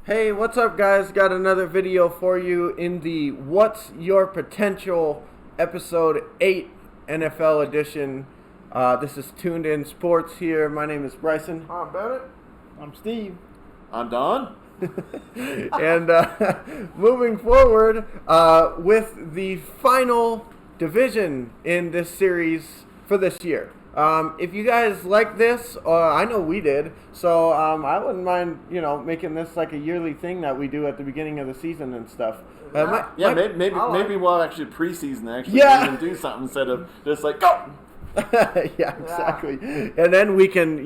Hey, what's up, guys? Got another video for you in the What's Your Potential episode 8 NFL edition. This is Tuned In Sports here. My name is Bryson. I'm Bennett. I'm Steve. I'm Don. And moving forward with the final division in this series for this year. If you guys like this, I know we did, so I wouldn't mind, making this like a yearly thing that we do at the beginning of the season and stuff. Maybe we'll actually preseason even do something instead of just like go. Yeah, exactly. And then we can,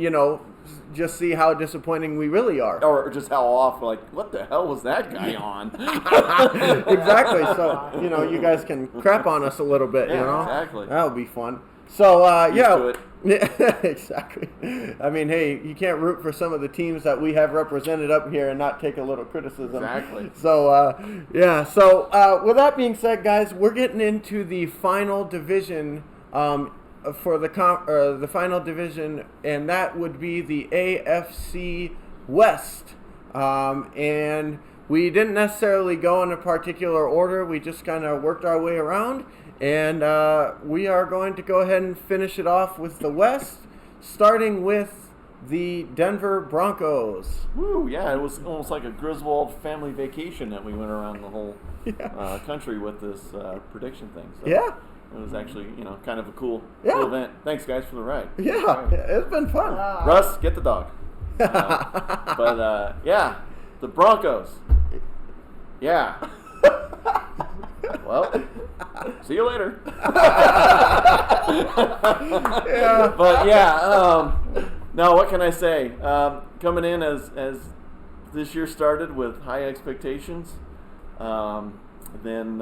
just see how disappointing we really are. Or just how off, like, what the hell was that guy on? Exactly. So, you guys can crap on us a little bit, Exactly. That would be fun. So, Used to it. Exactly. I mean, hey, you can't root for some of the teams that we have represented up here and not take a little criticism. Exactly. So, So, with that being said, guys, we're getting into the final division for the final division, and that would be the AFC WEST. And we didn't necessarily go in a particular order. We just kind of worked our way around. And we are going to go ahead and finish it off with the West, starting with the Denver Broncos. Woo, yeah, it was almost like a Griswold family vacation that we went around the whole country with this prediction thing. So Yeah. it was actually, kind of a cool event. Thanks, guys, for the ride. Yeah, it's been fun. Russ, get the dog. The Broncos. Yeah. Well, see you later. Yeah. But no, what can I say? Coming in as this year started with high expectations. Then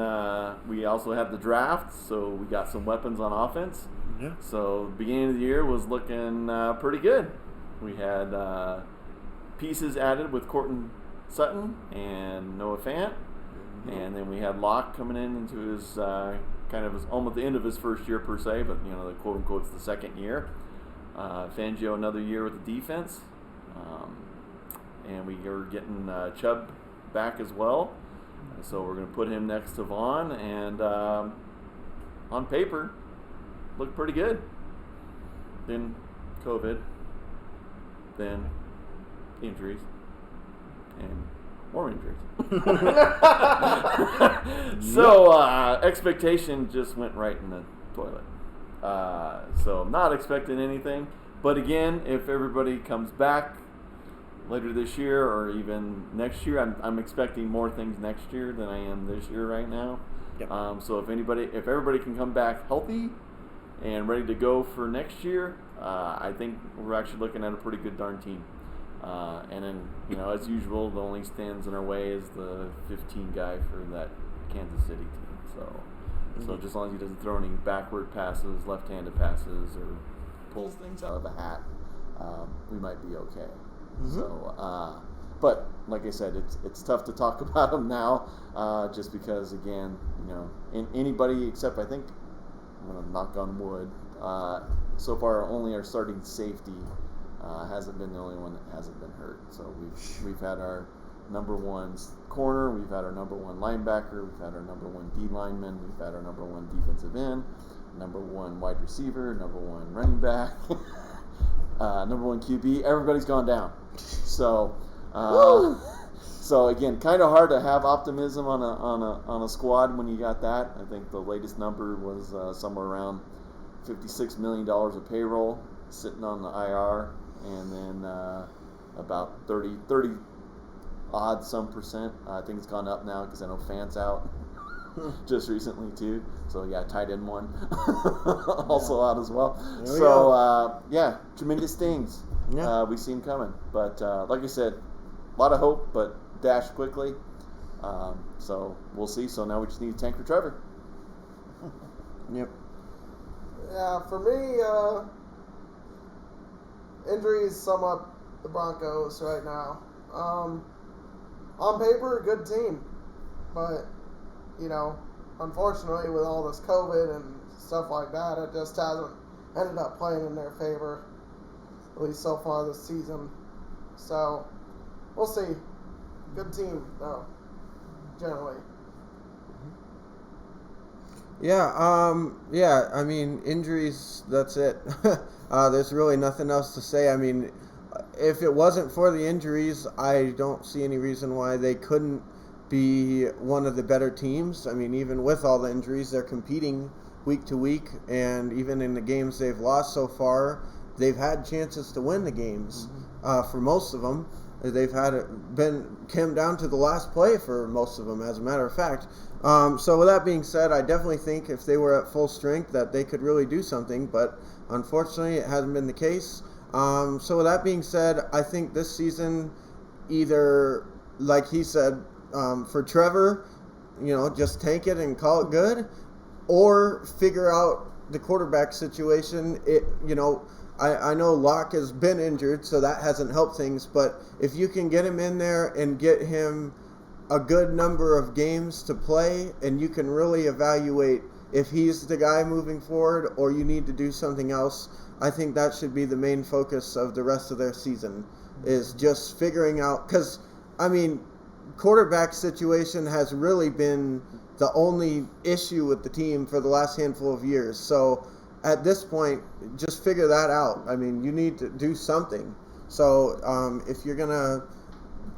we also had the draft, so we got some weapons on offense. Yeah. So the beginning of the year was looking pretty good. We had pieces added with Courtland Sutton and Noah Fant. And then we had Locke coming into his almost the end of his first year per se, but the quote unquote it's the second year. Fangio another year with the defense, and we are getting Chubb back as well. So we're going to put him next to Vaughn, and on paper, looked pretty good. Then COVID, then injuries, and more injuries. So expectation just went right in the toilet. So I'm not expecting anything. But again, if everybody comes back later this year or even next year, I'm expecting more things next year than I am this year right now. Yep. So if everybody can come back healthy and ready to go for next year, I think we're actually looking at a pretty good darn team. And then, as usual, the only stands in our way is the 15 guy for that Kansas City team. So just as long as he doesn't throw any backward passes, left-handed passes, or pulls things out of a hat, we might be okay. Mm-hmm. So, but like I said, it's tough to talk about him now, just because again, anybody except I think I'm gonna knock on wood. So far, only our starting safety. Hasn't been the only one that hasn't been hurt. So we've had our number one corner, we've had our number one linebacker, we've had our number one D lineman, we've had our number one defensive end, number one wide receiver, number one running back, number one QB. Everybody's gone down. So so again, kind of hard to have optimism on a squad when you got that. I think the latest number was somewhere around $56 million of payroll sitting on the IR. And then about 30 odd some percent. I think it's gone up now because I know Fant's out just recently too. So yeah, tight end one also out as well. So tremendous things. Yeah. We see him coming. But like I said, a lot of hope, but dashed quickly. So we'll see. So now we just need a tank for Trevor. Yep. Yeah, for me, injuries sum up the Broncos right now. On paper, a good team. But, unfortunately, with all this COVID and stuff like that, it just hasn't ended up playing in their favor, at least so far this season. So, we'll see. Good team, though, generally. Yeah, I mean, injuries, that's it. There's really nothing else to say. I mean, if it wasn't for the injuries, I don't see any reason why they couldn't be one of the better teams. I mean, even with all the injuries, they're competing week to week, and even in the games they've lost so far, they've had chances to win the games. For most of them, they've came down to the last play for most of them, as a matter of fact. So with that being said, I definitely think if they were at full strength that they could really do something, but unfortunately it hasn't been the case. So with that being said, I think this season, either, like he said, for Trevor, just tank it and call it good, or figure out the quarterback situation. I know Locke has been injured, so that hasn't helped things, but if you can get him in there and get him a good number of games to play, and you can really evaluate if he's the guy moving forward or you need to do something else, I think that should be the main focus of the rest of their season, is just figuring out, because, I mean, quarterback situation has really been the only issue with the team for the last handful of years. So at this point, just figure that out. I mean, you need to do something. So if you're going to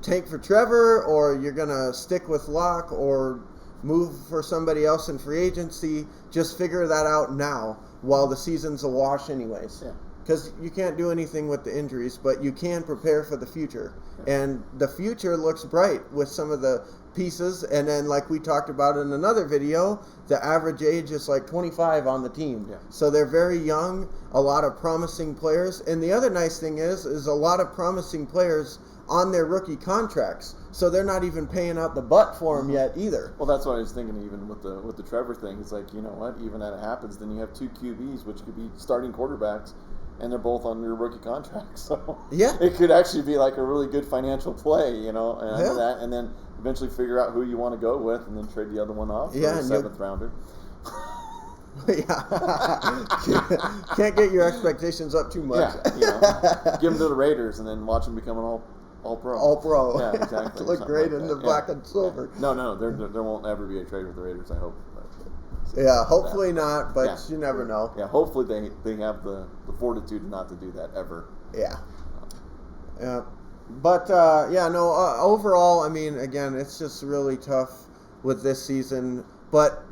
take for Trevor, or you're going to stick with Locke, or move for somebody else in free agency, just figure that out now while the season's a wash anyways. Because you can't do anything with the injuries, but you can prepare for the future. And the future looks bright with some of the pieces. And then, like we talked about in another video, the average age is like 25 on the team. So they're very young, a lot of promising players. And the other nice thing is a lot of promising players on their rookie contracts, so they're not even paying out the butt for them yet either. Well, that's what I was thinking. Even with the Trevor thing, it's like, you know what? Even that happens, then you have two QBs, which could be starting quarterbacks, and they're both on your rookie contracts. So it could actually be like a really good financial play, and that, and then eventually figure out who you want to go with, and then trade the other one off for a seventh rounder. Can't get your expectations up too much. Give them to the Raiders, and then watch them become an all pro. All pro. Yeah, exactly. Look great in the black and silver. No, there won't ever be a trade with the Raiders, I hope. Hopefully not, but you never know. Yeah, hopefully they have the fortitude not to do that ever. But overall, I mean, again, it's just really tough with this season. But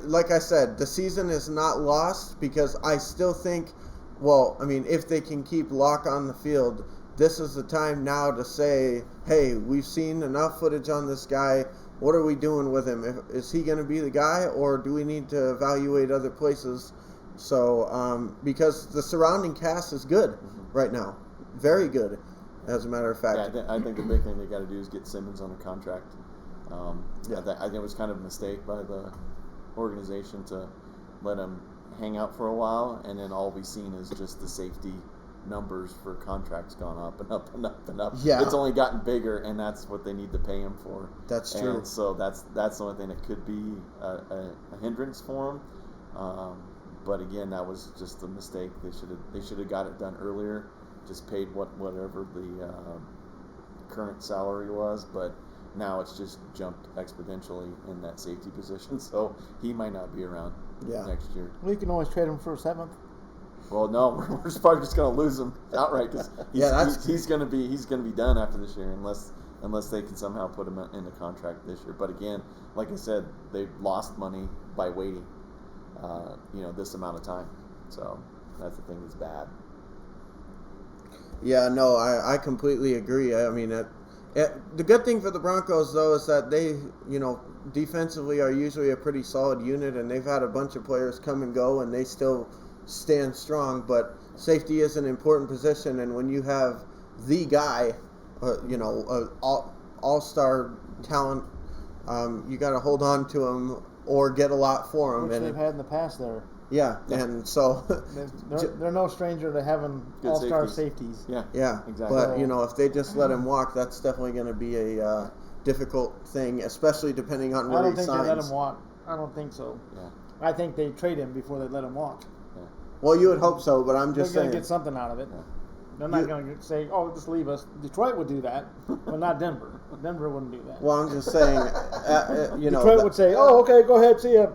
like I said, the season is not lost, because I still think, if they can keep Locke on the field, this is the time now to say, hey, we've seen enough footage on this guy. What are we doing with him? Is he going to be the guy, or do we need to evaluate other places? So, because the surrounding cast is good right now. Very good, as a matter of fact. I think the big thing they got to do is get Simmons under contract. I think it was kind of a mistake by the organization to let him hang out for a while, and then all we've seen is just the safety numbers for contracts gone up and up and up and up. It's only gotten bigger, and that's what they need to pay him for. That's true. And so that's the only thing that could be a hindrance for him. But again, that was just a mistake. They should have got it done earlier. Just paid whatever the current salary was, but now it's just jumped exponentially in that safety position, so he might not be around next year. We can always trade him for a seventh. Well, no, we're probably just going to lose him outright, because he's going to be done after this year unless they can somehow put him in the contract this year. But again, like I said, they've lost money by waiting, this amount of time. So that's the thing that's bad. Yeah, no, I completely agree. I mean, the good thing for the Broncos, though, is that they, defensively are usually a pretty solid unit, and they've had a bunch of players come and go, and they still stand strong. But safety is an important position, and when you have the guy, all-star talent, you got to hold on to him or get a lot for him. Which they've had in the past there. Yeah, and so they're no stranger to having good all-star safeties. Yeah, exactly. But if they just let him walk, that's definitely going to be a difficult thing, especially depending on what he signs. I don't think they let him walk. I don't think so. Yeah. I think they trade him before they let him walk. Well, you would hope so, but I'm just saying. They're going to get something out of it. They're not going to say, "Oh, just leave us." Detroit would do that, but not Denver. Denver wouldn't do that. Well, I'm just saying, Detroit would say, "Oh, okay, go ahead, see ya."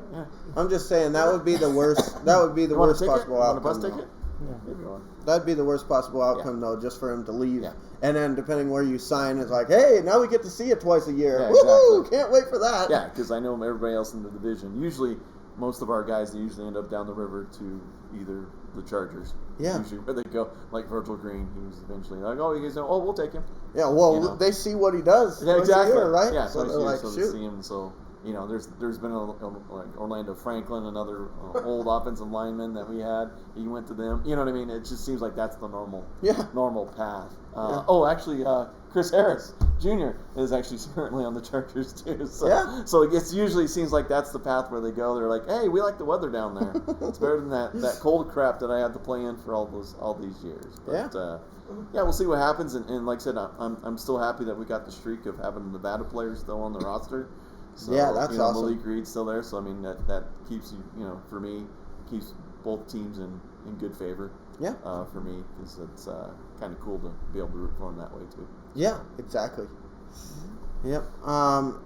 I'm just saying that would be the worst. That would be the worst possible outcome. Want a bus ticket? Yeah. That'd be the worst possible outcome, though, just for him to leave. Yeah. And then, depending where you sign, it's like, hey, now we get to see you twice a year. Yeah, Woohoo! exactly. Can't wait for that. Yeah, because I know everybody else in the division. Usually, most of our guys, they usually end up down the river to either the Chargers. Yeah. Usually where they go, like Virgil Green, he was eventually like, oh, you guys know, oh, we'll take him. Yeah, well, You know. they see what he does. Yeah, twice a exactly. year, right? Yeah, so they're like, so they shoot. see him. So, there's been like Orlando Franklin, another old offensive lineman that we had. He went to them. You know what I mean? It just seems like that's the normal path. Yeah. Oh, actually, Chris Harris Jr. is actually currently on the Chargers too. So, Yeah. So it usually seems like that's the path where they go. They're like, hey, we like the weather down there. It's better than that cold crap that I had to play in for all these years. But, yeah, we'll see what happens. And like I said, I'm still happy that we got the streak of having Nevada players still on the roster. So, Yeah, that's awesome. Malik Reed's still there, so I mean that keeps for me, keeps both teams in good favor. Yeah. For me, because it's kind of cool to be able to root for them that way too. Yeah, exactly. Yep.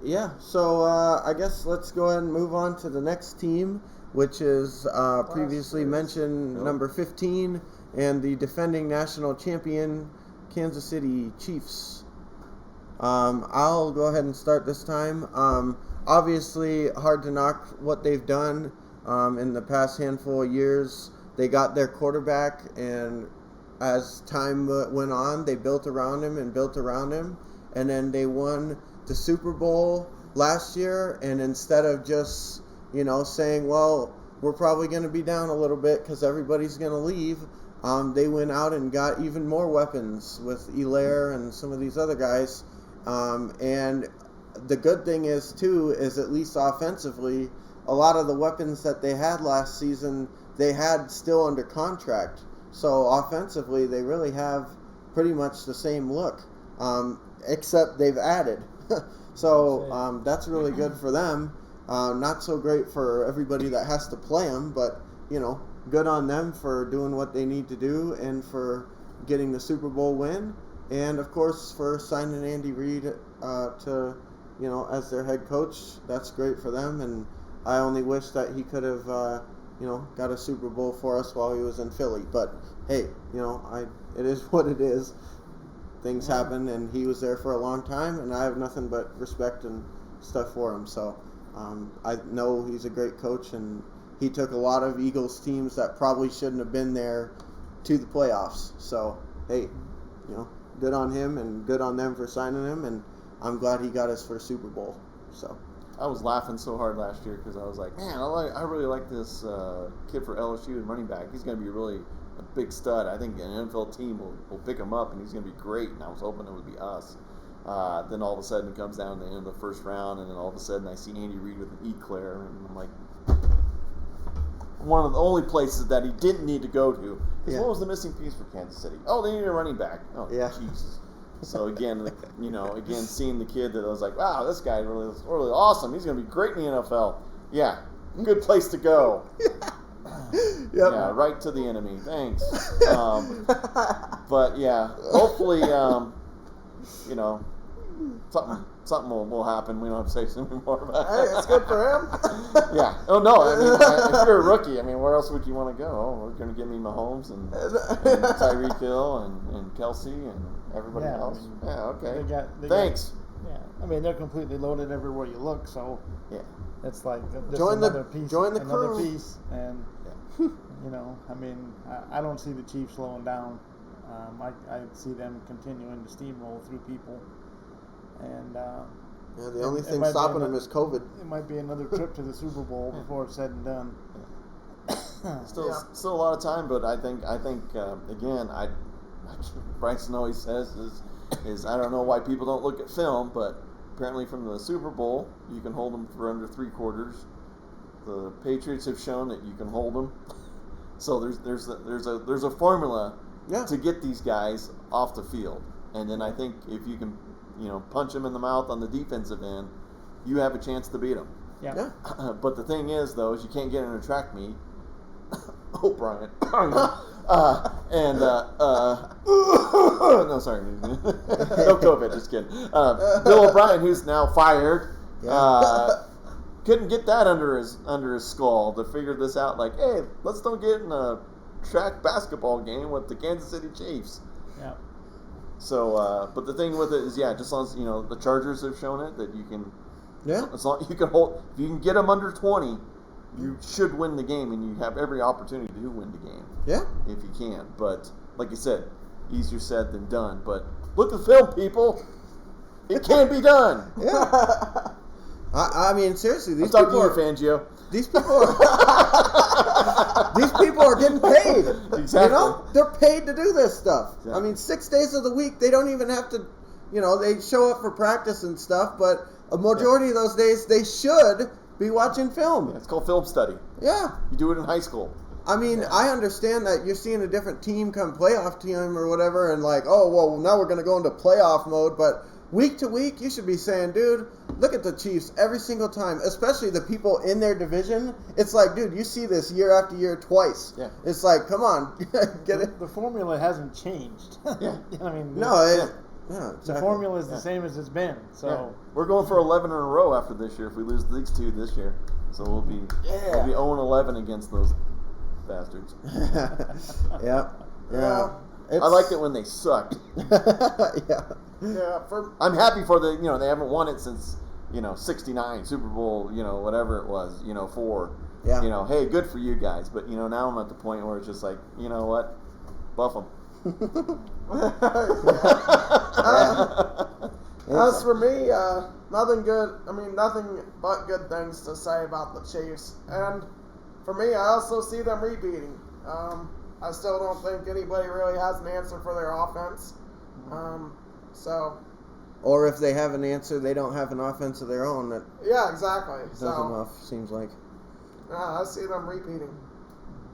Yeah. So I guess let's go ahead and move on to the next team, which is previously mentioned number 15 and the defending national champion Kansas City Chiefs. I'll go ahead and start this time. Obviously, hard to knock what they've done in the past handful of years. They got their quarterback, and as time went on, they built around him, and then they won the Super Bowl last year. And instead of just saying, well, we're probably going to be down a little bit because everybody's going to leave, they went out and got even more weapons with Elaire and some of these other guys. And the good thing is at least offensively, a lot of the weapons that they had last season, they had still under contract. So offensively, they really have pretty much the same look, except they've added. So that's really good for them. Not so great for everybody that has to play them, but good on them for doing what they need to do and for getting the Super Bowl win. And, of course, for signing Andy Reid to, as their head coach, that's great for them. And I only wish that he could have, got a Super Bowl for us while he was in Philly. But, hey, it is what it is. Things happen, and he was there for a long time, and I have nothing but respect and stuff for him. So I know he's a great coach, and he took a lot of Eagles teams that probably shouldn't have been there to the playoffs. So, hey, good on him and good on them for signing him, and I'm glad he got his first Super Bowl. So I was laughing so hard last year because I was like, man, I really like this kid for LSU and running back. He's going to be really a big stud. I think an NFL team will pick him up, and he's going to be great. And I was hoping it would be us. Then all of a sudden it comes down to the end of the first round, and then all of a sudden I see Andy Reid with an eclair, and I'm like, one of the only places that he didn't need to go to. Because what was the missing piece for Kansas City? Oh, they needed a running back. Oh, yeah. Jesus. So again, seeing the kid that I was like, wow, this guy really awesome. He's going to be great in the NFL. Yeah, good place to go. Yep. Yeah, right to the enemy. Thanks. But yeah, hopefully, something will happen. We don't have to say something more about it. Hey, it's good for him. Yeah. Oh no. I mean, if you're a rookie, where else would you want to go? Oh, we're going to give me Mahomes and Tyreek Hill and Kelsey and everybody else. Okay. Thanks. They're completely loaded everywhere you look. So yeah, it's like join another piece, the another crew. piece, and I don't see the Chiefs slowing down. I see them continuing to steamroll through people. And the only thing stopping them is COVID. It might be another trip to the Super Bowl before it's said and done. Still a lot of time, but I think again, Bryson always says is I don't know why people don't look at film, but apparently from the Super Bowl you can hold them for under 3 quarters. The Patriots have shown that you can hold them. So there's a formula to get these guys off the field, and then I think if you can punch them in the mouth on the defensive end, you have a chance to beat them. Yeah. But the thing is, though, is you can't get in a track meet. Oh, Brian. No, sorry. No COVID, just kidding. Bill O'Brien, who's now fired, couldn't get that under his skull to figure this out. Like, hey, let's don't get in a track basketball game with the Kansas City Chiefs. Yeah. So, but the thing with it is, just as long as, the Chargers have shown it that you can, as long you can hold, if you can get them under 20, you should win the game, and you have every opportunity to win the game. Yeah. If you can. But, like you said, easier said than done. But look at the film, people. It can be done. Yeah. I mean, seriously, these I'm people talking to you, Fangio. These people are getting paid. Exactly. They're paid to do this stuff. Exactly. I mean, 6 days of the week, they don't even have to, they show up for practice and stuff, but a majority of those days, they should be watching film. Yeah, it's called film study. Yeah. You do it in high school. I mean, I understand that you're seeing a different team come playoff team or whatever, and like, oh, well, now we're going to go into playoff mode, but week to week, you should be saying, dude, look at the Chiefs every single time, especially the people in their division. It's like, dude, you see this year after year twice. Yeah. It's like, come on, get it? The formula hasn't changed. Yeah. I mean, No, the exactly. formula is the same as it's been. So we're going for 11 in a row after this year if we lose these two this year. So we'll be 0-11 against those bastards. Yeah. I liked it when they sucked. Yeah. Yeah, I'm happy for they haven't won it since, 69, Super Bowl, whatever it was, 4. Yeah. Hey, good for you guys. But, now I'm at the point where it's just like, you know what? Buff them. As for me, nothing but good things to say about the Chiefs. And for me, I also see them repeating. I still don't think anybody really has an answer for their offense. Or if they have an answer, they don't have an offense of their own that Yeah, exactly. does enough, seems like. I see them repeating.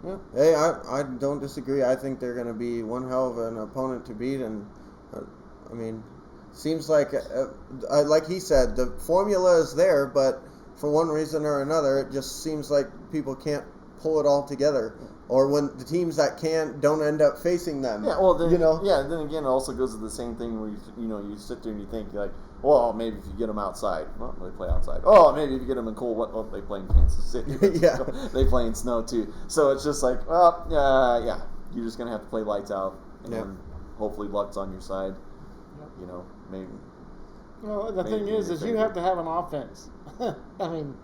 Yeah. Hey, I don't disagree. I think they're going to be one hell of an opponent to beat, and I mean, seems like he said, the formula is there, but for one reason or another, it just seems like people can't pull it all together. Or when the teams that don't end up facing them. Yeah, well, then, then again, it also goes to the same thing where, you sit there and you think, like, well, maybe if you get them outside. Well, they play outside. Oh, maybe if you get them in cold, they play in Kansas City. Yeah. They play in snow, too. So it's just like, well, you're just going to have to play lights out, and hopefully luck's on your side. Yep. Maybe. Well, the thing is you have to have an offense. I mean,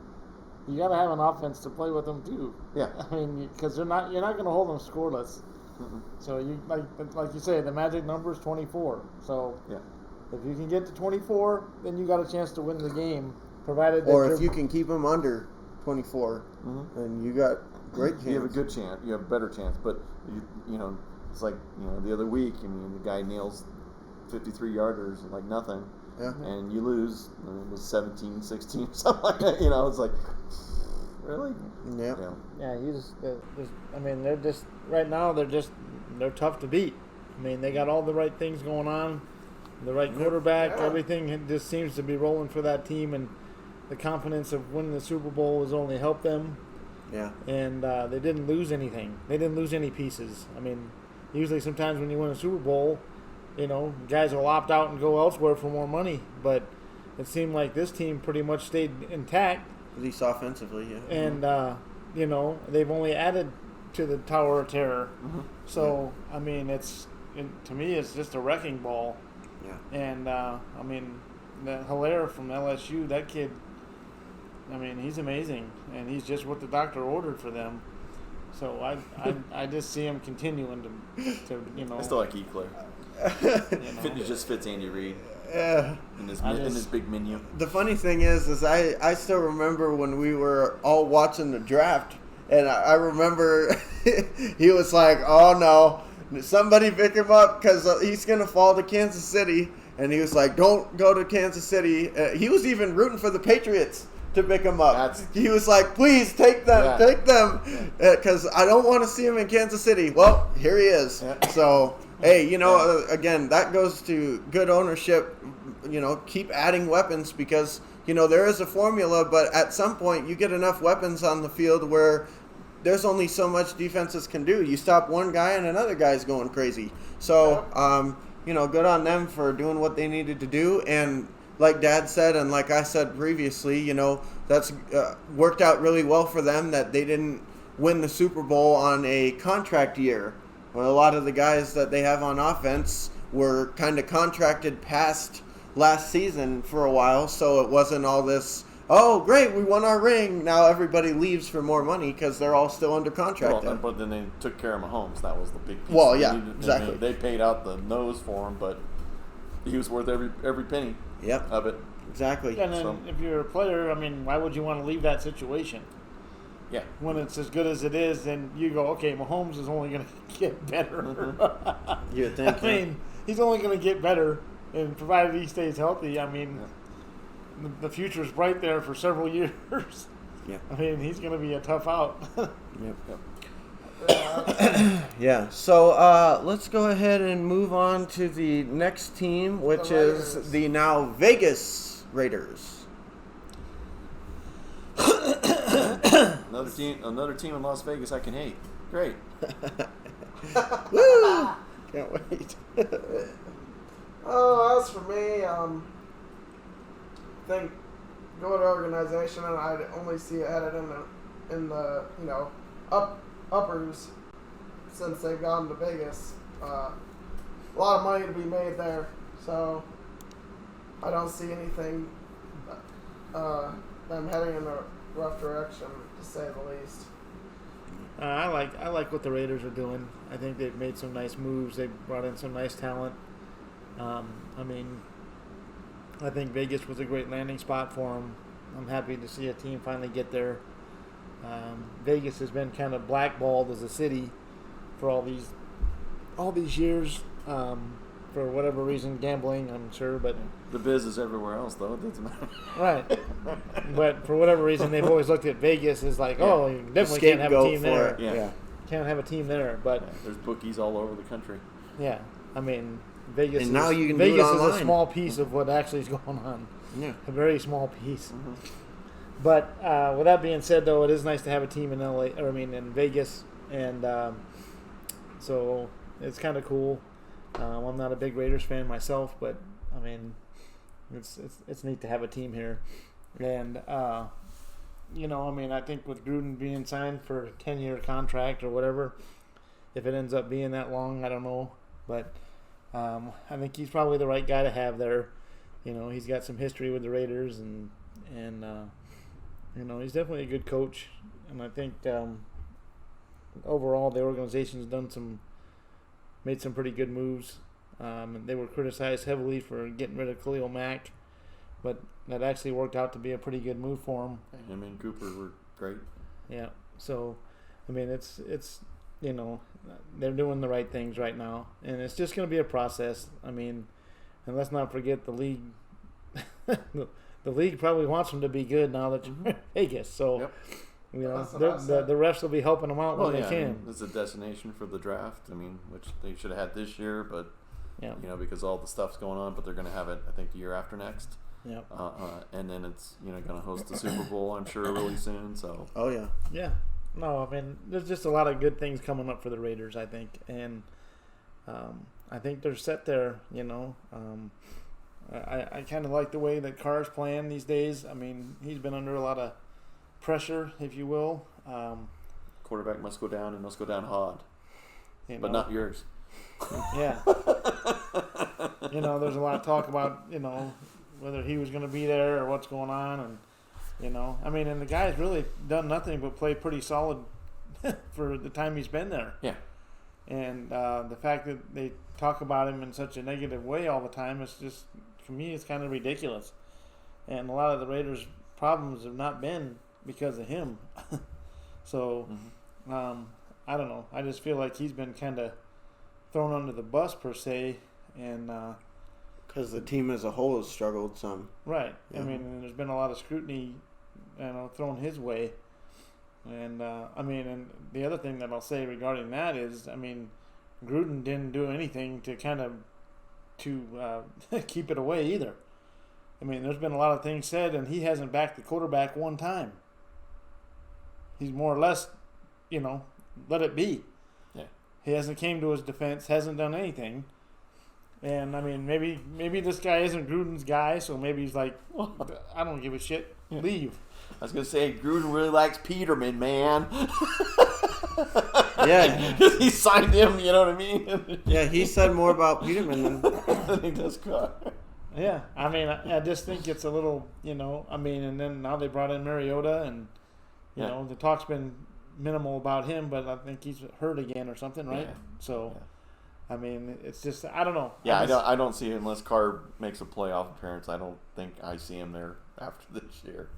you got to have an offense to play with them too. Yeah. I mean, because you're not going to hold them scoreless. Mm-mm. So you like you say, the magic number is 24. So if you can get to 24, then you got a chance to win the game. Provided. Or if you can keep them under 24, mm-hmm. then you got great chance. You have a good chance. You have a better chance. But it's like the other week. I mean, the guy nails 53 yarders like nothing. Yeah. And you lose. It was 17-16 or something like that. It's like, really? Yeah. Yeah. They're just right now. They're tough to beat. I mean, they got all the right things going on. The right quarterback. Yeah. Everything just seems to be rolling for that team, and the confidence of winning the Super Bowl has only helped them. Yeah. And they didn't lose anything. They didn't lose any pieces. I mean, usually sometimes when you win a Super Bowl, guys will opt out and go elsewhere for more money. But it seemed like this team pretty much stayed intact. At least offensively, yeah. And, they've only added to the Tower of Terror. Mm-hmm. So, I mean, to me, it's just a wrecking ball. Yeah. And, that Hilaire from LSU, that kid, he's amazing. And he's just what the doctor ordered for them. So I just see him continuing to I still like Eclair. It just fits Andy Reid in his big menu. The funny thing is I still remember when we were all watching the draft, and I remember he was like, oh no, somebody pick him up because he's going to fall to Kansas City. And he was like, don't go to Kansas City. He was even rooting for the Patriots to pick him up. He was like, please take them, because I don't want to see him in Kansas City. Well, here he is. Yeah. So, hey, again, that goes to good ownership. Keep adding weapons because, there is a formula, but at some point you get enough weapons on the field where there's only so much defenses can do. You stop one guy and another guy's going crazy. So, good on them for doing what they needed to do. And like Dad said, and like I said previously, that's worked out really well for them that they didn't win the Super Bowl on a contract year. Well, a lot of the guys that they have on offense were kind of contracted past last season for a while, so it wasn't all this, oh, great, we won our ring. Now everybody leaves for more money because they're all still under contract. Well, but then they took care of Mahomes. That was the big piece. Well, yeah, exactly. They paid out the nose for him, but he was worth every penny of it. Exactly. And then if you're a player, why would you want to leave that situation? Yeah. When it's as good as it is, then you go, okay, Mahomes is only going to get better. Mm-hmm. You think? He's only going to get better, and provided he stays healthy, the future's bright there for several years. Yeah. He's going to be a tough out. Yeah. So let's go ahead and move on to the next team, which is the now Vegas Raiders. Another team in Las Vegas I can hate. Great. Woo! Can't wait. As for me, I think good organization, and I only see it headed in the uppers since they've gone to Vegas. A lot of money to be made there, so I don't see anything them heading in a rough direction, to say the least. I like what the Raiders are doing. I think they've made some nice moves. They've brought in some nice talent. I think Vegas was a great landing spot for them. I'm happy to see a team finally get there. Vegas has been kind of blackballed as a city for all these years. For whatever reason, gambling, I'm sure, but the biz is everywhere else, though. It doesn't matter. Right. But for whatever reason, they've always looked at Vegas as like, oh, you definitely can't have a team there. Yeah. Can't have a team there, but there's bookies all over the country. Yeah, Vegas. And now you can Vegas do it online. is a small piece of what actually is going on. Yeah. A very small piece. Mm-hmm. But with that being said, though, it is nice to have a team in in Vegas, and so it's kind of cool. I'm not a big Raiders fan myself, but it's neat to have a team here, and I think with Gruden being signed for a 10-year contract or whatever, if it ends up being that long, I don't know, but I think he's probably the right guy to have there. He's got some history with the Raiders, and he's definitely a good coach, and I think overall the organization's made some pretty good moves. They were criticized heavily for getting rid of Khalil Mack, but that actually worked out to be a pretty good move for him. Him and Cooper were great. Yeah. So, it's they're doing the right things right now, and it's just going to be a process. And let's not forget the league. The league probably wants them to be good now that you're in Vegas. So. Yep. The refs will be helping them out when they can. It's a destination for the draft. Which they should have had this year, but because all the stuff's going on. But they're going to have it, I think, the year after next. Yeah. And then it's going to host the Super Bowl, I'm sure, really soon. So. Oh yeah. Yeah. No, there's just a lot of good things coming up for the Raiders, I think, and I think they're set there. I kind of like the way that Carr's playing these days. He's been under a lot of pressure, if you will. Quarterback must go down and must go down hard, but not yours. Yeah. There's a lot of talk about whether he was going to be there or what's going on, and and the guy's really done nothing but play pretty solid for the time he's been there. Yeah. And the fact that they talk about him in such a negative way all the time is just, for me, it's kind of ridiculous. And a lot of the Raiders' problems have not been because of him. So, I don't know. I just feel like he's been kind of thrown under the bus, per se, and because the team as a whole has struggled some. Right. Yeah. And there's been a lot of scrutiny, thrown his way. And and the other thing that I'll say regarding that is, Gruden didn't do anything to kind of keep it away either. There's been a lot of things said, and he hasn't backed the quarterback one time. He's more or less, let it be. Yeah. He hasn't came to his defense, hasn't done anything. And, I mean, maybe this guy isn't Gruden's guy, so maybe he's like, I don't give a shit. Leave. I was going to say, Gruden really likes Peterman, man. Yeah. Because he signed him, you know what I mean? Yeah, he said more about Peterman than he does Carr. Yeah, I mean, I just think it's a little, and then now they brought in Mariota, and, the talk's been minimal about him, but I think he's hurt again or something, right? Yeah. So, Yeah. I mean, it's just, I don't know. Yeah, I don't see it unless Carr makes a playoff appearance. I don't think I see him there after this year.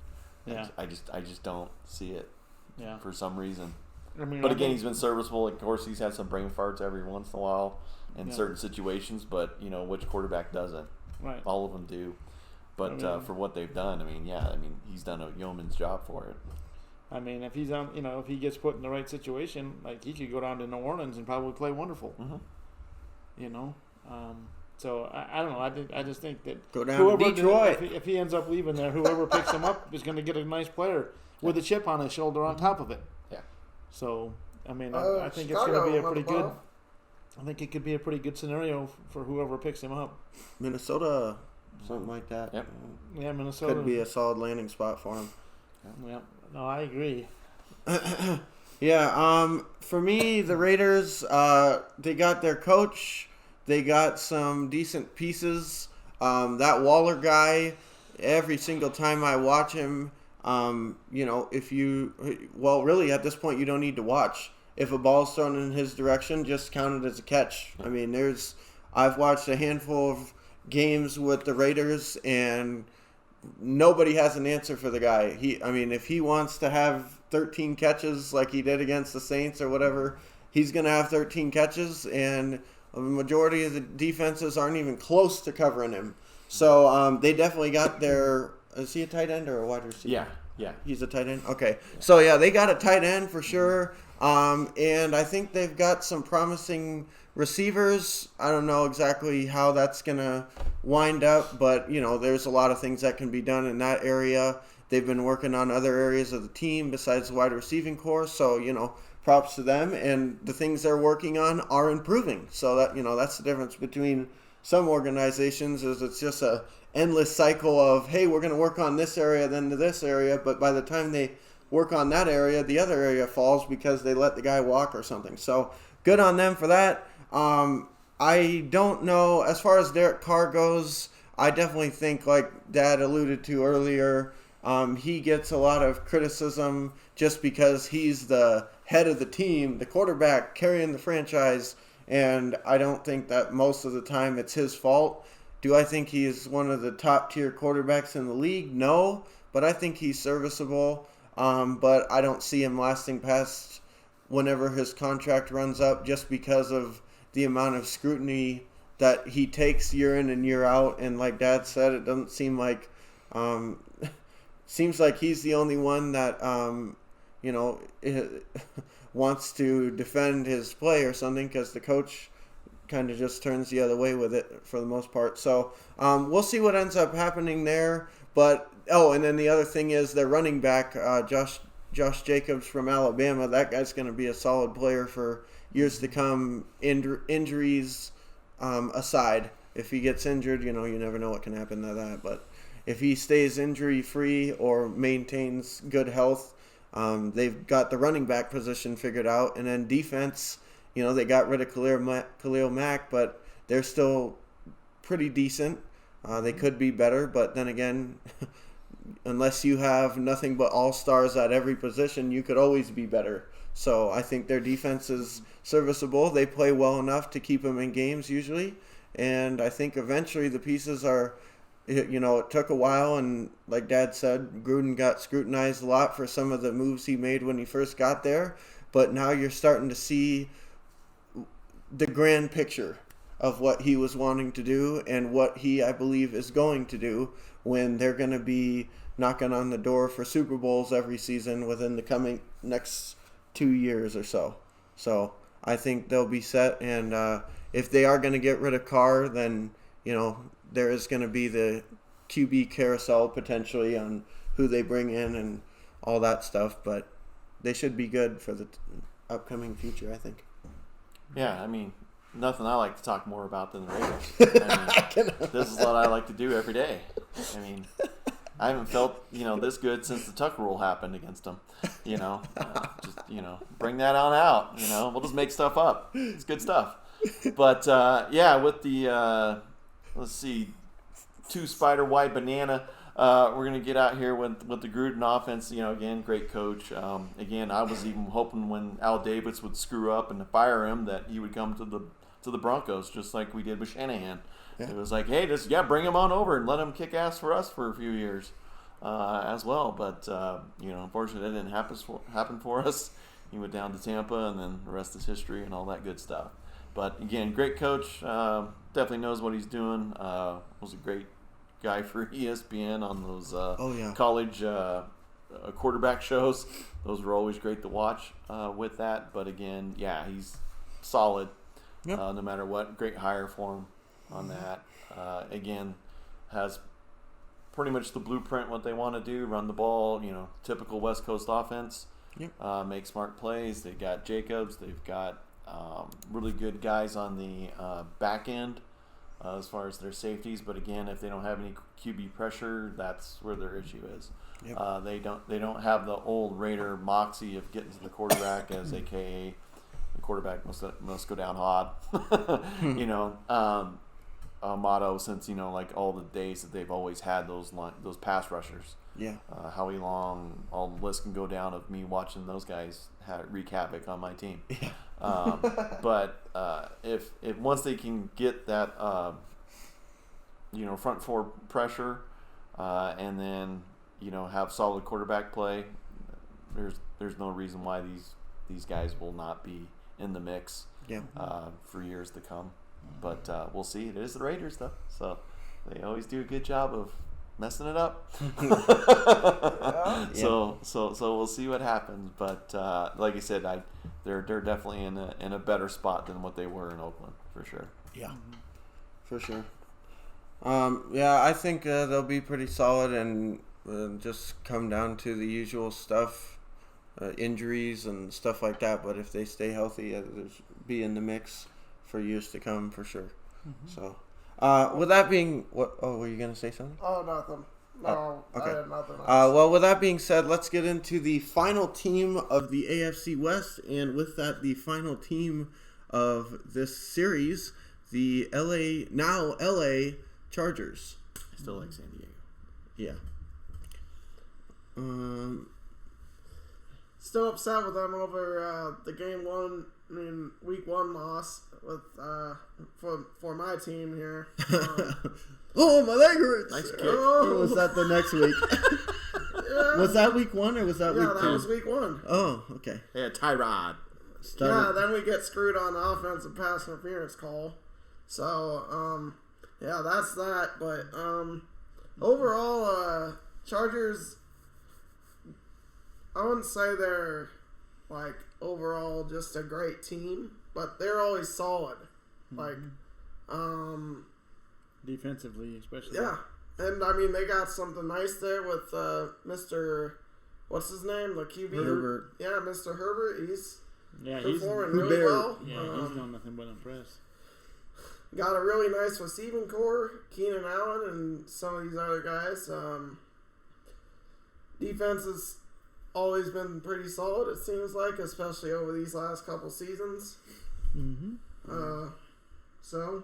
Yeah. I just don't see it. Yeah. For some reason. I mean, But again, he's been serviceable. Of course, he's had some brain farts every once in a while in Yeah. certain situations. But which quarterback doesn't? Right. All of them do. But for what they've done, he's done a yeoman's job for it. I mean, if he's on, if he gets put in the right situation, like he could go down to New Orleans and probably play wonderful. Mm-hmm. So I don't know. I just think that Go down to Detroit. If he ends up leaving there, whoever picks him up is going to get a nice player with a chip on his shoulder on top of it. Yeah. So I mean, I think it's going to be a pretty good. I think it could be a pretty good scenario for whoever picks him up. Minnesota, something like that. Yep. Yeah, Minnesota Could be a solid landing spot for him. Yeah. No, I agree. Yeah, for me, the Raiders, they got their coach. They got some decent pieces. That Waller guy, every single time I watch him, really at this point you don't need to watch. If a ball's thrown in his direction, just count it as a catch. I mean, I've watched a handful of games with the Raiders, and nobody has an answer for the guy. If he wants to have 13 catches like he did against the Saints or whatever, he's going to have 13 catches, and the majority of the defenses aren't even close to covering him. So they definitely got their – is he a tight end or a wide receiver? Yeah. He's a tight end? Okay. So, yeah, they got a tight end for sure. And I think they've got some promising receivers. I don't know exactly how that's going to wind up, but, there's a lot of things that can be done in that area. They've been working on other areas of the team besides the wide receiving core. So, props to them. And the things they're working on are improving. So, that's the difference between some organizations is it's just a endless cycle of, hey, we're going to work on this area, then to this area. But by the time they work on that area, the other area falls because they let the guy walk or something. So good on them for that. I don't know. As far as Derek Carr goes, I definitely think, like Dad alluded to earlier, he gets a lot of criticism just because he's the head of the team, the quarterback carrying the franchise, and I don't think that most of the time it's his fault. Do I think he is one of the top-tier quarterbacks in the league? No, but I think he's serviceable. But I don't see him lasting past whenever his contract runs up just because of the amount of scrutiny that he takes year in and year out. And like Dad said, it doesn't seem like seems like he's the only one that wants to defend his play or something because the coach kind of just turns the other way with it for the most part. So we'll see what ends up happening there. But and then the other thing is their running back, Josh Jacobs from Alabama. That guy's going to be a solid player for years to come. Injuries aside, if he gets injured, you never know what can happen to that. But if he stays injury free or maintains good health, they've got the running back position figured out. And then defense, they got rid of Khalil Mack, but they're still pretty decent. They could be better, but then again, unless you have nothing but all-stars at every position, you could always be better. So I think their defense is serviceable. They play well enough to keep them in games usually. And I think eventually the pieces are, it took a while. And like Dad said, Gruden got scrutinized a lot for some of the moves he made when he first got there. But now you're starting to see the grand picture of what he was wanting to do and what he, I believe, is going to do when they're going to be knocking on the door for Super Bowls every season within the coming next 2 years or so. So I think they'll be set. And if they are going to get rid of Carr, then, there is going to be the QB carousel potentially on who they bring in and all that stuff. But they should be good for the upcoming future, I think. Yeah, I mean, nothing I like to talk more about than the Raiders. I mean, this is what I like to do every day. I mean, I haven't felt, this good since the Tuck rule happened against them. Just, bring that on out. We'll just make stuff up. It's good stuff. But, with the, let's see, 2 spider wide banana, we're going to get out here with the Gruden offense. Again, great coach. Again, I was even hoping when Al Davis would screw up and fire him that he would come to the Broncos, just like we did with Shanahan. Yeah. It was like, hey, bring him on over and let him kick ass for us for a few years as well. But, unfortunately, that didn't happen for us. He went down to Tampa, and then the rest is history and all that good stuff. But, again, great coach. Definitely knows what he's doing. Was a great guy for ESPN on those college quarterback shows. Those were always great to watch with that. But, again, he's solid no matter what. Great hire for him on that. Again, has pretty much the blueprint what they want to do, run the ball, typical West Coast offense, make smart plays. They've got Jacobs. They've got really good guys on the back end as far as their safeties. But again, if they don't have any QB pressure, that's where their issue is. Yep. They don't have the old Raider moxie of getting to the quarterback as AKA the quarterback must go down hard. Motto since like all the days that they've always had those pass rushers. Yeah. Howie Long, all the list can go down of me watching those guys wreak havoc on my team. Yeah. But if once they can get that front four pressure and then have solid quarterback play, there's no reason why these guys will not be in the mix for years to come. But we'll see. It is the Raiders, though, so they always do a good job of messing it up. So we'll see what happens. But like I said, they're definitely in a better spot than what they were in Oakland for sure. Yeah, for sure. I think they'll be pretty solid and just come down to the usual stuff, injuries and stuff like that. But if they stay healthy, they'll be in the mix for years to come, for sure. Mm-hmm. So, with that being, were you gonna say something? Oh, nothing. No, okay. I had nothing else. Well, with that being said, let's get into the final team of the AFC West, and with that, the final team of this series, the LA Chargers. I still like San Diego. Yeah. Still upset with them over the week 1 loss with for my team here. Oh, my leg hurts. Nice kick. Or was that the next week? Yeah. Was that week 1 or was that week 2? Yeah, that was week 1. Oh, okay. Yeah, Tyrod. Yeah, then we get screwed on the offensive pass interference call. So, that's that. But overall, Chargers, I wouldn't say they're overall just a great team, but they're always solid. Defensively, especially. Yeah. And they got something nice there with Mr. What's his name? The QB. Herbert. Yeah, Mr. Herbert. He's he's performing really well. Yeah, he's done nothing but impress. Got a really nice receiving core, Keenan Allen and some of these other guys. Defense has always been pretty solid, it seems like, especially over these last couple seasons. Mm-hmm. So,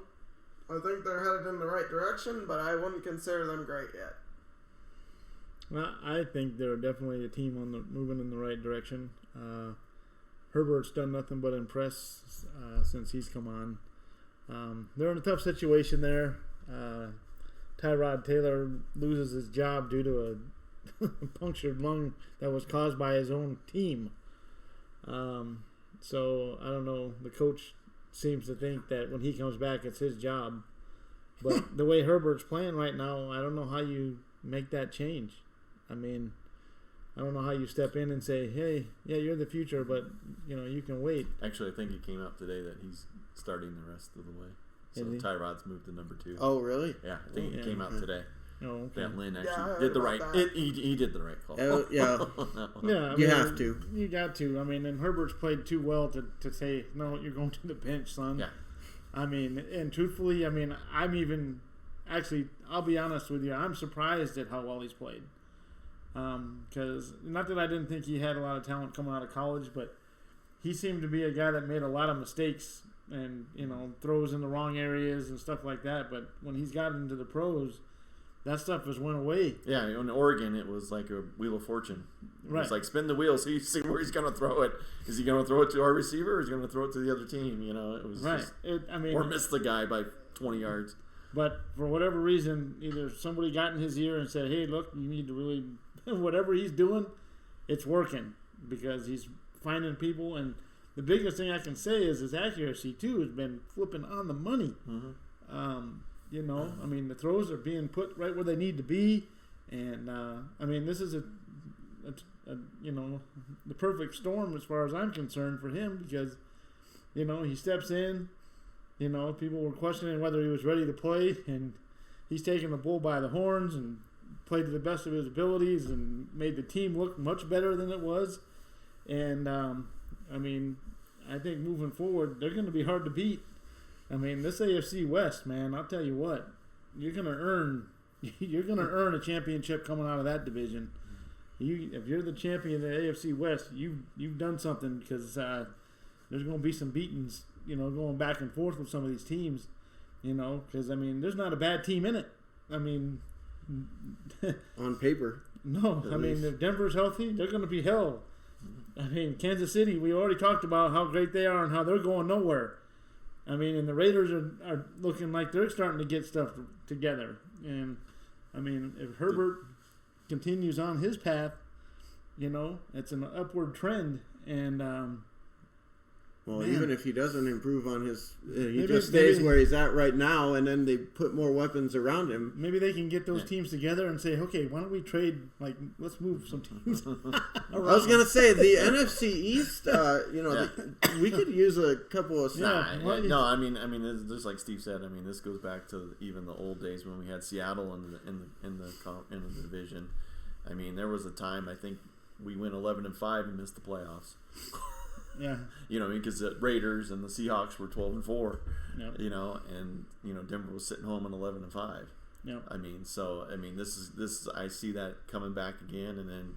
I think they're headed in the right direction, but I wouldn't consider them great yet. Well, I think they're definitely a team moving in the right direction. Herbert's done nothing but impress since he's come on. They're in a tough situation there. Tyrod Taylor loses his job due to a punctured lung that was caused by his own team. So I don't know. The coach seems to think that when he comes back, it's his job. But the way Herbert's playing right now, I don't know how you make that change. I don't know how you step in and say, hey, yeah, you're the future, but you can wait. Actually, I think it came out today that he's starting the rest of the way. So Tyrod's moved to number 2. Oh, really? Yeah, I think it came out today. Oh, okay. that Lynn I actually heard did the about right. that. He did the right call. Yeah. Yeah, You have to. You got to. I mean, and Herbert's played too well to say, no, you're going to the bench, son. Yeah. I mean, and truthfully, I mean, actually, I'll be honest with you, I'm surprised at how well he's played. Because, not that I didn't think he had a lot of talent coming out of college, but he seemed to be a guy that made a lot of mistakes and, throws in the wrong areas and stuff like that. But when he's gotten into the pros, that stuff just went away. Yeah, in Oregon, it was like a wheel of fortune. Right. It's like spin the wheel, see where he's going to throw it. Is he going to throw it to our receiver, or is he going to throw it to the other team? It was Right. just, I mean, or miss the guy by 20 yards. but for whatever reason, either somebody got in his ear and said, hey, look, you need to really, whatever he's doing, it's working because he's finding people. And the biggest thing I can say is his accuracy, too, has been flipping on the money. Mm-hmm. I mean, the throws are being put right where they need to be. And, I mean, this is the perfect storm as far as I'm concerned for him because, he steps in, people were questioning whether he was ready to play, and he's taken the bull by the horns and played to the best of his abilities and made the team look much better than it was. And, I mean, I think moving forward, they're going to be hard to beat. I mean, this AFC West, man, I'll tell you what, you're going to earn a championship coming out of that division. If you're the champion of the AFC West, you've done something because there's going to be some beatings, going back and forth with some of these teams, because, I mean, there's not a bad team in it. I mean, On paper. no, I mean, if Denver's healthy, they're going to be hell. I mean, Kansas City, we already talked about how great they are and how they're going nowhere. I mean, and the Raiders are looking like they're starting to get stuff together. And, I mean, if Herbert continues on his path, it's an upward trend. And, Well, man. even if he doesn't improve on his, he Maybe- just stays maybe- where he's at right now, and then they put more weapons around him. maybe they can get those teams together and say, okay, why don't we trade, let's move some teams around. I was gonna say the NFC East. We could use a couple of. Yeah. No, I mean, just like Steve said, I mean, this goes back to even the old days when we had Seattle in the division. I mean, there was a time I think we went 11-5 and missed the playoffs. Yeah. Because the Raiders and the Seahawks were 12-4. Yep. And Denver was sitting home on 11-5. Yep. I mean, this is I see that coming back again, and then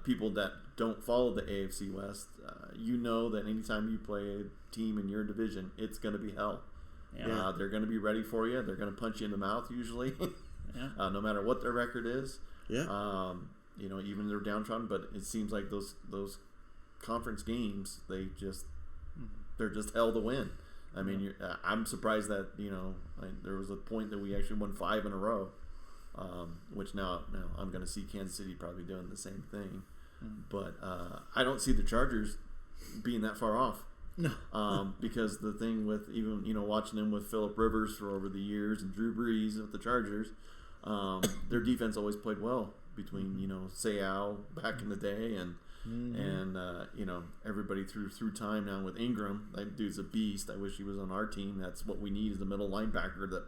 people that don't follow the AFC West, that anytime you play a team in your division, it's going to be hell. Yeah. They're going to be ready for you. They're going to punch you in the mouth usually, Yeah. no matter what their record is. Yeah. Even they're downtrodden, but it seems like those conference games, they're just hell to win. I mean, I'm surprised that there was a point that we actually won 5 in a row, which now I'm going to see Kansas City probably doing the same thing, but I don't see the Chargers being that far off. No. Because the thing with even watching them with Phillip Rivers for over the years and Drew Brees with the Chargers, their defense always played well between Seau back in the day and everybody through time now with Ingram. That dude's a beast. I wish he was on our team. That's what we need, is a middle linebacker that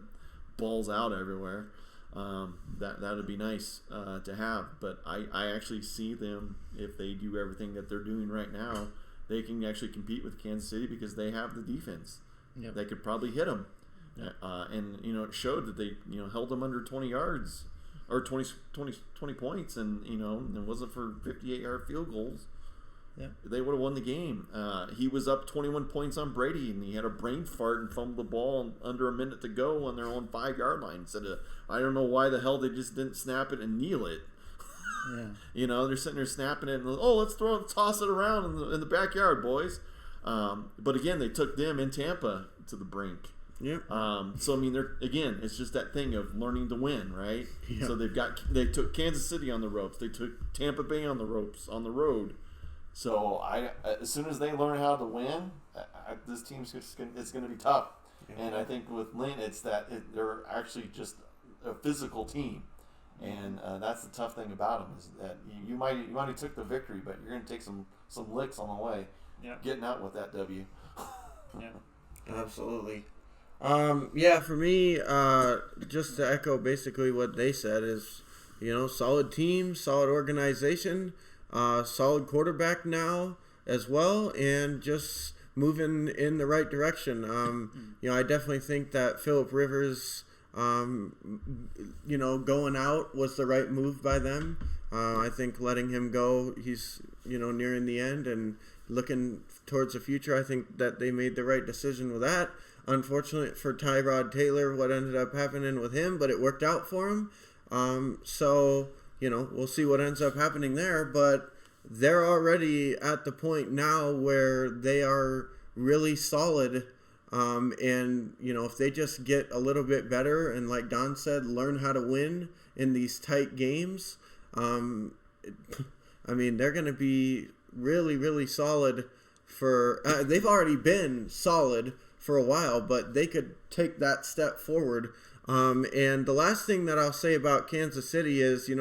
balls out everywhere. That would be nice to have. But I actually see them, if they do everything that they're doing right now, they can actually compete with Kansas City because they have the defense. Yep. They could probably hit them. Yep. And it showed that they held them under 20 yards or 20 points, and it wasn't for 58-yard field goals. Yeah. They would have won the game. He was up 21 points on Brady, and he had a brain fart and fumbled the ball under a minute to go on their own 5-yard line. Said, I don't know why the hell they just didn't snap it and kneel it. Yeah. They're sitting there snapping it, and let's toss it around in the backyard, boys. But again, they took them in Tampa to the brink. Yep. So I mean, it's just that thing of learning to win, right? Yeah. So they took Kansas City on the ropes. They took Tampa Bay on the ropes on the road. So as soon as they learn how to win, this team's it's going to be tough. Yeah. And I think with Lynn, it's that they're actually just a physical team, and that's the tough thing about them, is that you might have took the victory, but you're going to take some licks on the way. Yeah. Getting out with that W. Yeah. Absolutely. Yeah, for me, just to echo basically what they said is, solid team, solid organization, solid quarterback now as well, and just moving in the right direction. I definitely think that Phillip Rivers, going out was the right move by them. I think letting him go, he's, nearing the end and looking towards the future. I think that they made the right decision with that. Unfortunately for Tyrod Taylor, what ended up happening with him, but it worked out for him. So, we'll see what ends up happening there, but they're already at the point now where they are really solid. And, if they just get a little bit better and, like Don said, learn how to win in these tight games, they're going to be really, really solid for they've already been solid for a while, but they could take that step forward. And the last thing that I'll say about Kansas City is,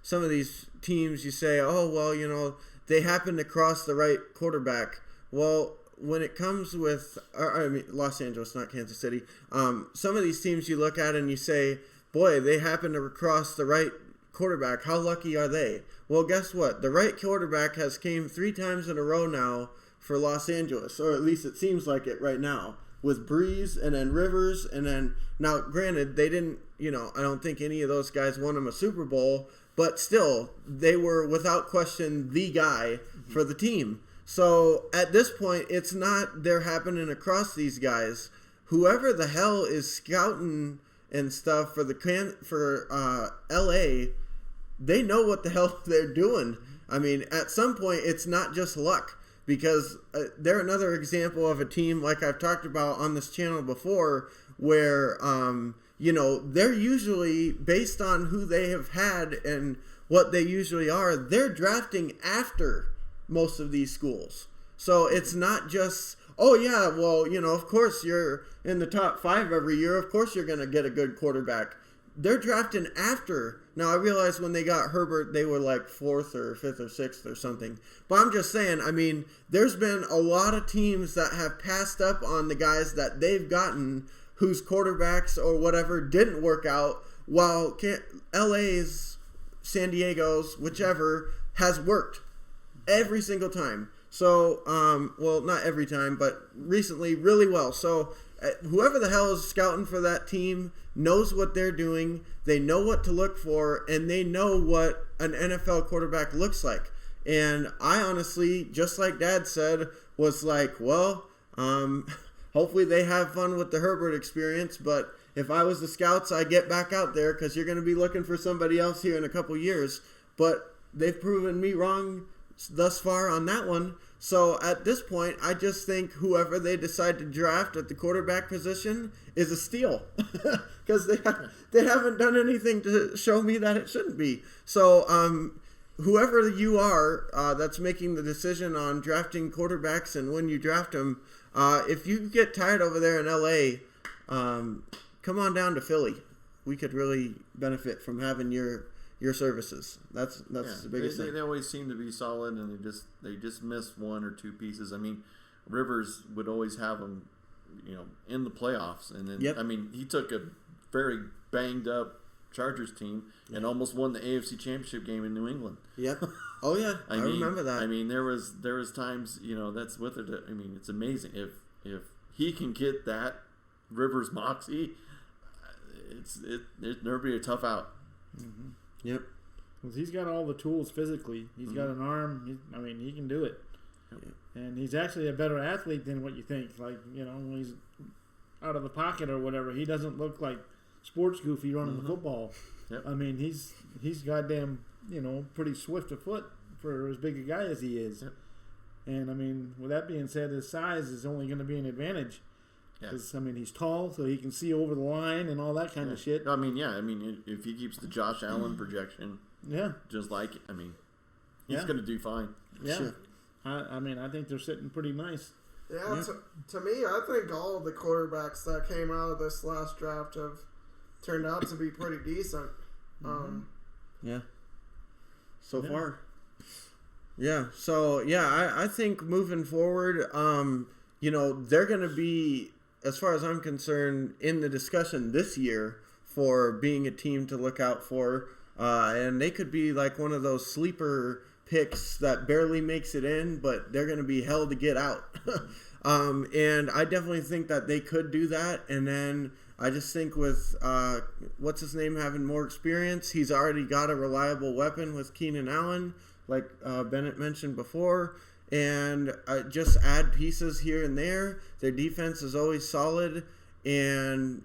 some of these teams you say, oh, well, they happen to cross the right quarterback. Well, when it comes with, Los Angeles, not Kansas City, some of these teams you look at and you say, boy, they happen to cross the right quarterback. How lucky are they? Well, guess what? The right quarterback has came 3 times in a row now for Los Angeles, or at least it seems like it right now, with Breeze and then Rivers, and then, now granted, they didn't, I don't think any of those guys won them a Super Bowl, but still, they were without question the guy for the team. So at this point, it's not they're happening across these guys. Whoever the hell is scouting and stuff for LA, they know what the hell they're doing. At some point, it's not just luck, because they're another example of a team like I've talked about on this channel before, where they're usually based on who they have had and what they usually are. They're drafting after most of these schools, so it's not just, oh yeah, well, of course you're in the top 5 every year, of course you're going to get a good quarterback. They're drafting after. Now, I realize when they got Herbert, they were like 4th or 5th or 6th or something. But I'm just saying, there's been a lot of teams that have passed up on the guys that they've gotten whose quarterbacks or whatever didn't work out, while LA's, San Diego's, whichever, has worked every single time. So, well, not every time, but recently really well. So, whoever the hell is scouting for that team knows what they're doing. They know what to look for, and they know what an NFL quarterback looks like. And I honestly, just like Dad said, was like, well, hopefully they have fun with the Herbert experience. But if I was the scouts, I'd get back out there, because you're going to be looking for somebody else here in a couple years. But they've proven me wrong thus far on that one. So at this point, I just think whoever they decide to draft at the quarterback position is a steal, because they haven't done anything to show me that it shouldn't be. So whoever you are that's making the decision on drafting quarterbacks and when you draft them, if you get tired over there in LA, come on down to Philly. We could really benefit from having your services. That's the biggest thing. They always seem to be solid, and they just miss 1 or 2 pieces. Rivers would always have them, in the playoffs, and then he took a very banged up Chargers team and almost won the AFC Championship game in New England. Yep. Oh yeah, I remember that. There was times, that's with it. It's amazing if he can get that Rivers moxie. It's never be a tough out. Mm-hmm. Yep. Because he's got all the tools physically. He's got an arm. He can do it. Yep. And he's actually a better athlete than what you think. Like, when he's out of the pocket or whatever, he doesn't look like sports goofy running the football. Yep. He's goddamn, pretty swift of foot for as big a guy as he is. Yep. And, with that being said, his size is only going to be an advantage. Because, he's tall, so he can see over the line and all that kind of shit. If he keeps the Josh Allen projection, just like it, he's going to do fine. Yeah. Sure. I think they're sitting pretty nice. Yeah, to me, I think all of the quarterbacks that came out of this last draft have turned out to be pretty decent. So far. Yeah. So, I think moving forward, they're going to be as far as I'm concerned, in the discussion this year for being a team to look out for. And they could be like one of those sleeper picks that barely makes it in, but they're going to be hell to get out. And I definitely think that they could do that. And then I just think with what's his name having more experience, he's already got a reliable weapon with Keenan Allen, like Bennett mentioned before. And just add pieces here and there. Their defense is always solid. And,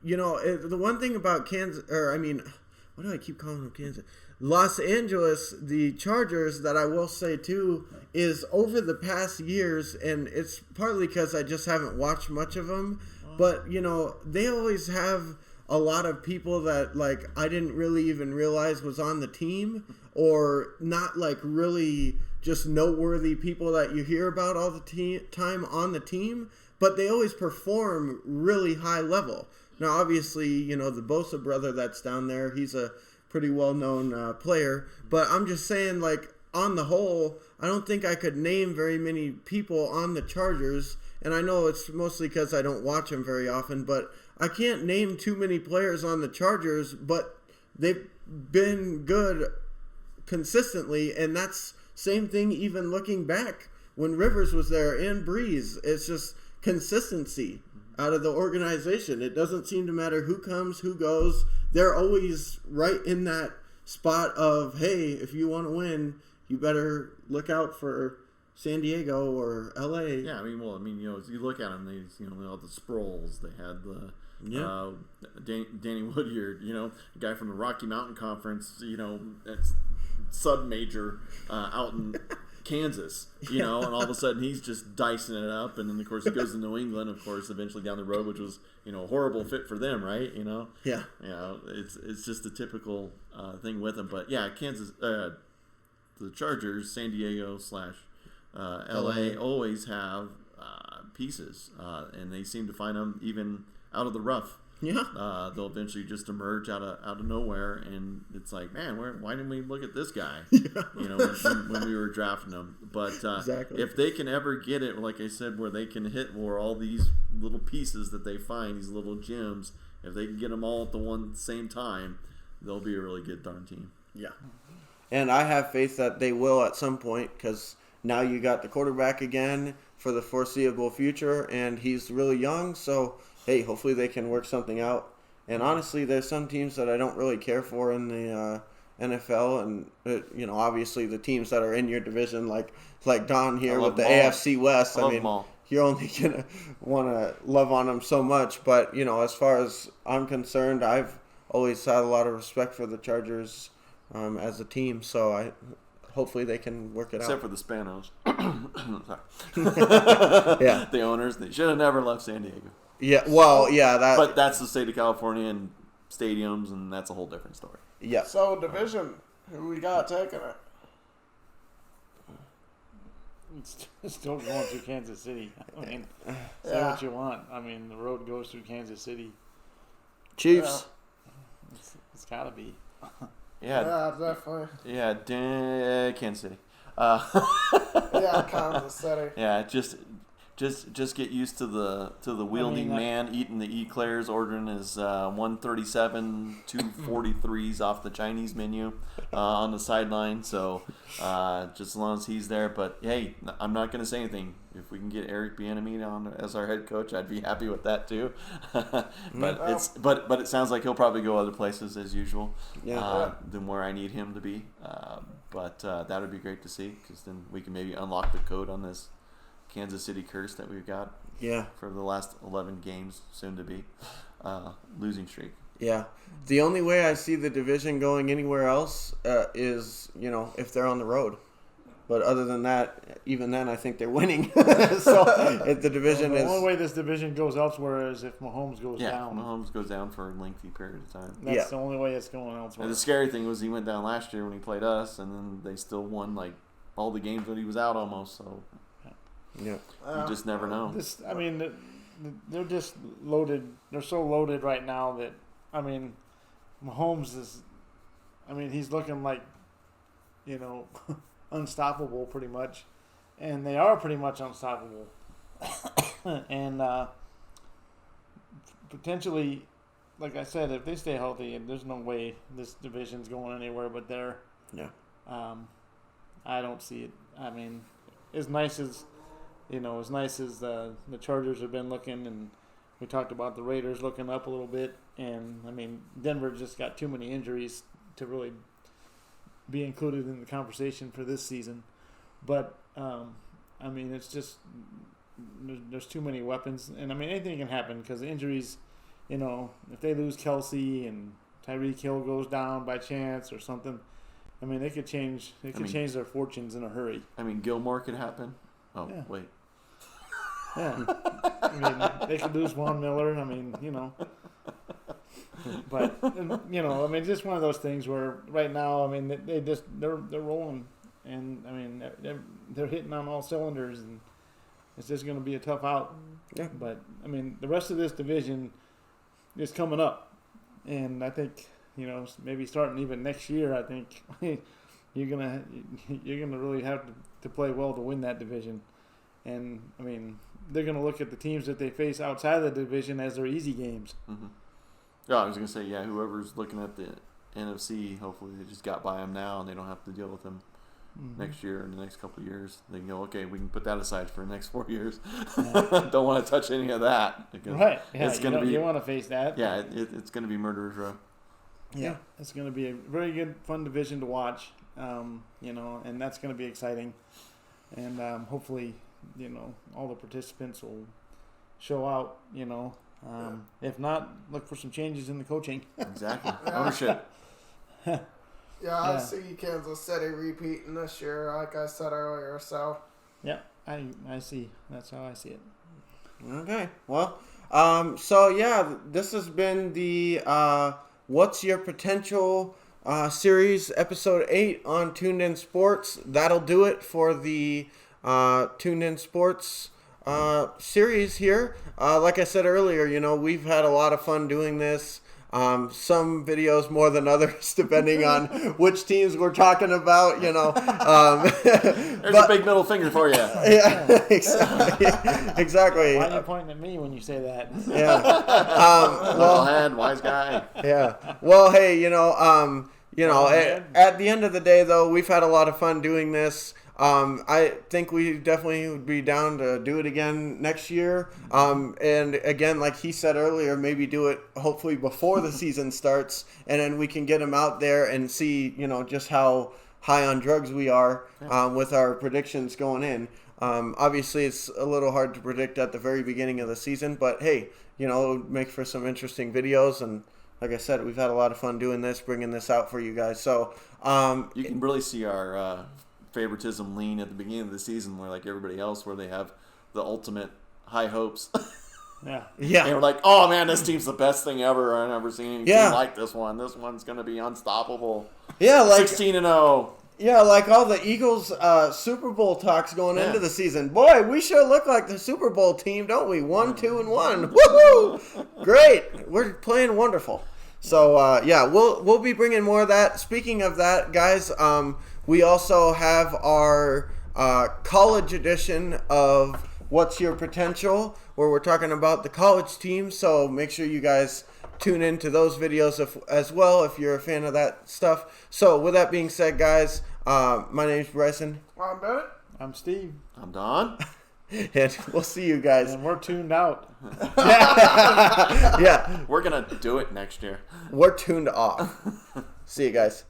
you know, the one thing about what do I keep calling them Kansas? Los Angeles, the Chargers, that I will say too, is over the past years, and it's partly because I just haven't watched much of them, but, you know, they always have a lot of people that, like, I didn't really even realize was on the team, or not, like, really just noteworthy people that you hear about all the time on the team, but they always perform really high level. Now, obviously, you know, the Bosa brother that's down there, he's a pretty well-known player. But I'm just saying, like, on the whole, I don't think I could name very many people on the Chargers. And I know it's mostly because I don't watch them very often. But I can't name too many players on the Chargers. But they've been good consistently. And that's same thing even looking back when Rivers was there and Breeze. It's just consistency out of the organization. It doesn't seem to matter who comes, who goes. They're always right in that spot of, hey, if you want to win, you better look out for San Diego or LA. Yeah, you know, as you look at them, they, you know, all the Sproles. They had the Danny Woodyard, you know, a guy from the Rocky Mountain Conference, you know, that's sub-major out in Kansas, you know, and all of a sudden he's just dicing it up, and then of course he goes to New England, of course, eventually down the road, which was, you know, a horrible fit for them, right? You know, yeah, you know, it's just a typical thing with them. But yeah, Kansas, the Chargers, San Diego / LA always have pieces, and they seem to find them even out of the rough. Yeah, they'll eventually just emerge out of nowhere, and it's like, man, why didn't we look at this guy? Yeah. You know, when we were drafting him. But exactly. If they can ever get it, like I said, where they can hit where all these little pieces that they find, these little gems, if they can get them all at the same time, they'll be a really good darn team. Yeah, and I have faith that they will at some point, because now you got the quarterback again for the foreseeable future, and he's really young, so hey, hopefully they can work something out. And honestly, there's some teams that I don't really care for in the NFL, and you know, obviously the teams that are in your division, like Don here with the AFC West. I mean, you're only gonna want to love on them so much. But you know, as far as I'm concerned, I've always had a lot of respect for the Chargers as a team. So hopefully they can work it out. Except for the Spanos. Yeah, the owners, they should have never left San Diego. Yeah, well, yeah, but that's the state of California and stadiums, and that's a whole different story. Yeah. So division, who we got taking it? It's still going through Kansas City. I mean, say what you want. I mean, the road goes through Kansas City. Chiefs. Yeah. It's got to be. Yeah, definitely. Yeah, Kansas City. Yeah, Kansas City. Yeah, just get used to the wielding man eating the eclairs, ordering his 137 243s off the Chinese menu on the sideline. So just as long as he's there. But hey, I'm not going to say anything. If we can get Eric Bieniemy on as our head coach, I'd be happy with that too. But it sounds like he'll probably go other places as usual than where I need him to be. But that would be great to see, because then we can maybe unlock the code on this Kansas City curse that we've got for the last 11 games, soon to be losing streak. Yeah. The only way I see the division going anywhere else is, you know, if they're on the road. But other than that, even then, I think they're winning. So if the division the only way this division goes elsewhere is if Mahomes goes down. Yeah, Mahomes goes down for a lengthy period of time. That's the only way it's going elsewhere. And the scary thing was he went down last year when he played us, and then they still won like all the games that he was out almost. So yeah, you just never know. They're just loaded. They're so loaded right now that, I mean, Mahomes is, I mean, he's looking like, you know, unstoppable pretty much, and they are pretty much unstoppable. And potentially, like I said, if they stay healthy, and there's no way this division's going anywhere but there. Yeah. I don't see it. I mean, as nice as the Chargers have been looking, and we talked about the Raiders looking up a little bit, and I mean, Denver just got too many injuries to really be included in the conversation for this season. But I mean, it's just there's too many weapons, and I mean, anything can happen because the injuries. If they lose Kelsey and Tyreek Hill goes down by chance or something, I mean, they could change. They could change their fortunes in a hurry. I mean, Gilmore could happen. Oh, yeah. Wait. Yeah. I mean, they could lose Von Miller. I mean, But, I mean, just one of those things where right now, I mean, they're rolling. And, I mean, they're hitting on all cylinders. And it's just going to be a tough out. Yeah. But, I mean, the rest of this division is coming up. And I think, maybe starting even next year, I think you're gonna really have to play well to win that division. And I mean, they're gonna look at the teams that they face outside of the division as their easy games. Mm-hmm. Yeah, I was gonna say, whoever's looking at the NFC, hopefully they just got by them now and they don't have to deal with them next year and the next couple of years. They can go, okay, we can put that aside for the next 4 years. Yeah. Don't want to touch any of that. Because right. Yeah, it's gonna be. You want to face that. Yeah, it's gonna be murderer's row. Yeah, it's going to be a very good, fun division to watch, and that's going to be exciting. And hopefully, all the participants will show out, If not, look for some changes in the coaching. Exactly. Ownership. I see Kansas City repeating this year, like I said earlier, so. Yeah, I see. That's how I see it. Okay. Well, this has been the What's Your Potential series, episode 8 on Tuned In Sports. That'll do it for the Tuned In Sports series here. Like I said earlier, we've had a lot of fun doing this. Some videos more than others, depending on which teams we're talking about, There's a big middle finger for you. Yeah, exactly. Why are you pointing at me when you say that? Yeah. Well-head, wise guy. Yeah. Well, hey, at the end of the day, though, we've had a lot of fun doing this. I think we definitely would be down to do it again next year. And again, like he said earlier, maybe do it hopefully before the season starts, and then we can get them out there and see, just how high on drugs we are with our predictions going in. Obviously, it's a little hard to predict at the very beginning of the season, but hey, it would make for some interesting videos. And like I said, we've had a lot of fun doing this, bringing this out for you guys. So you can really see our favoritism lean at the beginning of the season, where like everybody else, where they have the ultimate high hopes. Yeah. And we're like, oh man, this team's the best thing ever. I've never seen any team like this one. This one's gonna be unstoppable. Yeah, like 16-0. Yeah, like all the Eagles Super Bowl talks going into the season. Boy, we sure look like the Super Bowl team, don't we? 1-2-1. Woohoo! Great. We're playing wonderful. So we'll be bringing more of that. Speaking of that, guys, we also have our college edition of What's Your Potential, where we're talking about the college team. So make sure you guys tune into those videos as well if you're a fan of that stuff. So with that being said, guys, my name's Bryson. I'm Bennett. I'm Steve. I'm Don. And we'll see you guys. And we're tuned out. Yeah. We're going to do it next year. We're tuned off. See you guys.